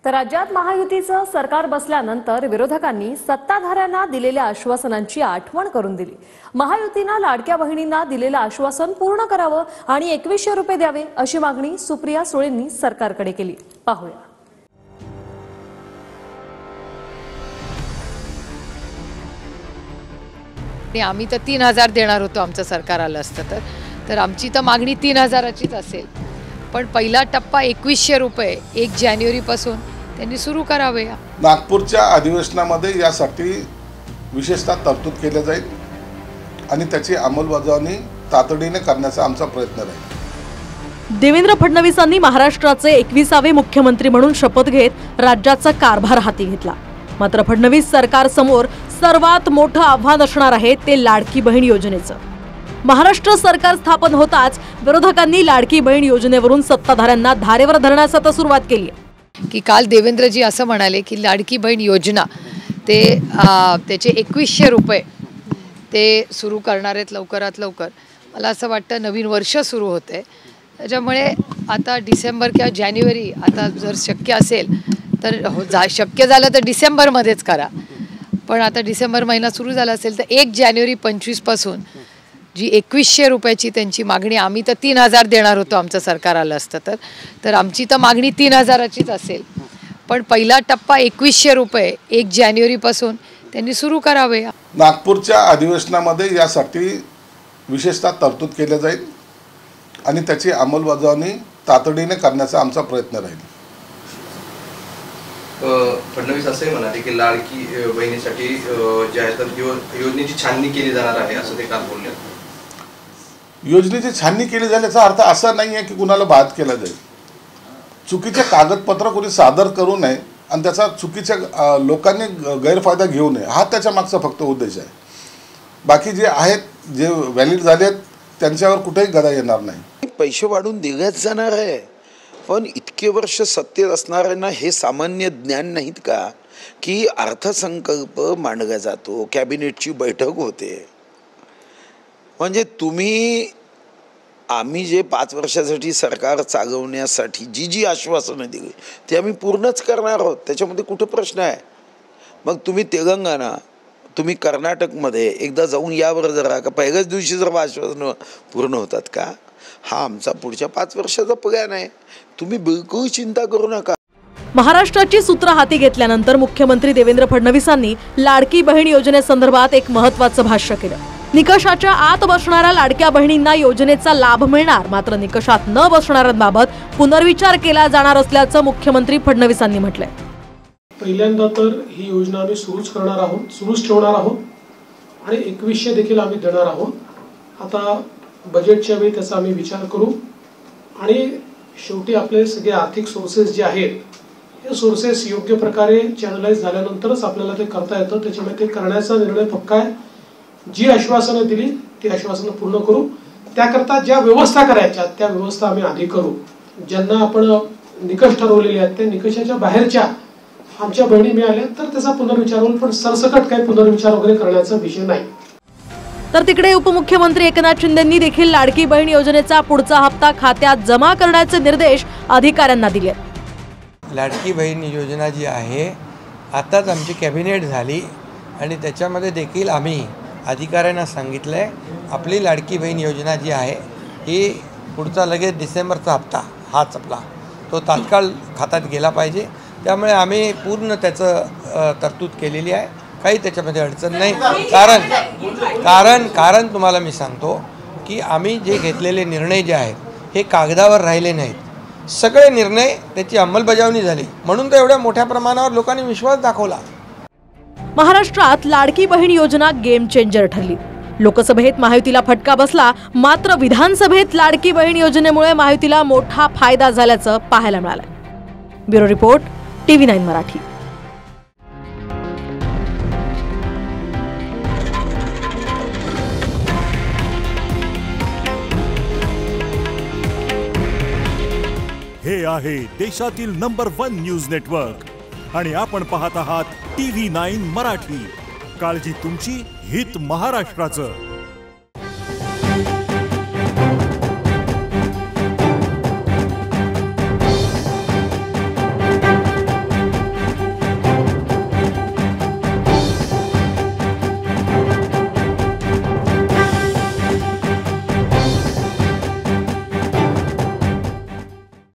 तर राज्यात महायुतीचं सरकार बसल्यानंतर विरोधकांनी सत्ताधाऱ्यांना दिलेल्या आश्वासनांची आठवण करून दिली। महायुतीनं लाडक्या बहिणींना दिलेलं आश्वासन पूर्ण करावं आणि 2100 रुपये द्यावे अशी मागणी सुप्रिया सुळेंनी सरकारकडे केली। पाहूया। आम्ही तर 3000 देणार होतो आमचं सरकार आलं असतं तर आमची तर मागणी 3000चीच असेल, पण पहिला टप्पा 2100 रुपये 1 जानेवारीपासून त्यांनी सुरू करावे। नागपूरच्या अधिवेशनामध्ये यासाठी विशेषतः तरतूद केली जाईल आणि त्याची अंमलबजावणी तातडीने करण्याचा आमचा प्रयत्न राहील। देवेंद्र फडणवीसांनी महाराष्ट्राचे 21वे मुख्यमंत्री म्हणून शपथ घेत राज्याचा कारभार हाती घेतला। मात्र फडणवीस सरकार समोर सर्वात मोठं आव्हान असणार आहे ते लाडकी बहीण योजनेचं। महाराष्ट्र सरकार स्थापन होताच विरोधकांनी लाडकी बहीण योजनेवरून सत्ताधाऱ्यांना धारेवर धरण्यास आता सुरुवात केली की काल देवेंद्रजी असं म्हणाले की लाडकी बहीण योजना त्याचे 2100 रुपये ते सुरू करणार आहेत लवकरात लवकर। मला असं वाटतं नवीन वर्ष सुरू होते, त्याच्यामुळे आता डिसेंबर किंवा जानेवारी आता जर शक्य असेल तर शक्य झालं तर डिसेंबरमध्येच करा, पण आता डिसेंबर महिना सुरू झाला असेल तर 1 जानेवारी 25 पासून जी 2100 रुपयाची त्यांची मागणी, आम्ही तर 3000 देणार होतो आमचं सरकार आलं असतं तर आमची तर मागणी 3000चीच असेल, पण पहिला टप्पा 2100 रुपये 1 जानेवारीपासून त्यांनी सुरू करावे। नागपूरच्या अधिवेशनामध्ये यासाठी विशेषतः तरतूद केली जाईल आणि त्याची अंमलबजावणी तातडीने करण्याचा आमचा प्रयत्न राहील। फडणवीस असे म्हणाले की लाडकी बहिणीसाठी जे आहे तर योजनेची छाननी केली जाणार आहे असं ते काल बोलले। योजनेची छाननी केली जाईल याचा अर्थ असा नाही आहे की कुणाला बाद केला जाईल। चुकीचे कागदपत्र कोणी सादर करू नये आणि त्याचा चुकीच्या लोकांनी गैरफायदा घेऊ नये, हा त्याच्या मागचा फक्त उद्देश आहे। बाकी जे आहेत जे व्हॅलिड झालेत त्यांच्यावर कुठेही गदा येणार नाही। पैसे वाढून दिल्याच जाणार आहे, पण इतके वर्ष सत्तेत असणाऱ्यांना हे सामान्य ज्ञान नाहीत का की अर्थसंकल्प मांडला जातो, कॅबिनेटची बैठक होते, म्हणजे तुम्ही आम्ही जे 5 वर्षासाठी सरकार चालवण्यासाठी जी आश्वासनं दिली ते आम्ही पूर्णच करणार आहोत, त्याच्यामध्ये कुठं प्रश्न आहे। मग तुम्ही तेलंगणा, तुम्ही कर्नाटकमध्ये एकदा जाऊन यावर जरा का पहिल्याच दिवशी जर आश्वासनं पूर्ण होतात का? हा आमचा पुढच्या 5 वर्षाचा प्लॅन आहे, तुम्ही बिलकुल चिंता करू नका। महाराष्ट्राची सूत्र हाती घेतल्यानंतर मुख्यमंत्री देवेंद्र फडणवीसांनी लाडकी बहीण योजनेसंदर्भात एक महत्त्वाचं भाष्य केलं। निकषाच्या आत बसणाऱ्या लाडक्या बहिणींना योजनेचा लाभ मिळणार, मात्र निकषात न बसणाऱ्यांबाबत पुनर्विचार केला जाणार असल्याचं मुख्यमंत्री फडणवीसांनी म्हटलंय। पहिल्यांदा तर ही योजना आम्ही सुरूच ठेवणार आहोत आणि 2100 देखील आम्ही देणार आहोत। आता बजेटच्या वेळी त्याचा आम्ही विचार करू आणि शेवटी आपले सगळे आर्थिक सोर्सेस जे आहेत हे सोर्सेस योग्य प्रकारे चॅनलाइज झाल्यानंतरच आपल्याला ते करता येतं, त्याच्यामुळे ते करण्याचा निर्णय पक्का आहे। जी आश्वासनं दिली ती आश्वासनं पूर्ण करू, त्याकरता ज्या व्यवस्था करायच्या त्या व्यवस्था आम्ही आधी करू। ज्यांना आपण निकष ठरवलेले आहेत त्या निकषाच्या बाहेरच्या आमच्या बहिणी मिळाल्या तर त्याचा पुनर्विचार होईल, पण सरसकट काही पुनर्विचार वगैरे करण्याचा विषय नाही। तर तिकडे उपमुख्यमंत्री एकनाथ शिंदेंनी देखील लाडकी बहीण योजनेचा पुढचा हप्ता खात्यात जमा करण्याचे निर्देश अधिकाऱ्यांना दिले। लाडकी बहीण योजना जी आहे आताच आमची कॅबिनेट झाली आणि त्याच्यामध्ये देखील आम्ही अधिकाऱ्यांना सांगितलं आहे आपली लाडकी बहीण योजना जी आहे ही पुढचा लगेच डिसेंबरचा हप्ता हाच आपला तो तात्काळ खात्यात गेला पाहिजे, त्यामुळे आम्ही पूर्ण त्याचं तरतूद केलेली आहे, काही त्याच्यामध्ये अडचण नाही। कारण तुम्हाला मी सांगतो की आम्ही जे घेतलेले निर्णय जे आहेत हे कागदावर राहिले नाहीत, सगळे निर्णय त्याची अंमलबजावणी झाली, म्हणून तर एवढ्या मोठ्या प्रमाणावर लोकांनी विश्वास दाखवला। महाराष्ट्रात लाडकी बहीण योजना गेम चेंजर ठरली। लोकसभेत महायुतीला फटका बसला, मात्र विधानसभेत लाडकी बहीण योजनेमुळे महायुतीला मोठा फायदा झाल्याचं पाहायला मिळालं। Bureau report, TV9 Marathi. हे आहे देशातील नंबर 1 न्यूज नेटवर्क आणि आपण पाहत आहात TV9 मराठी। काळजी तुमची, हित महाराष्ट्राचं।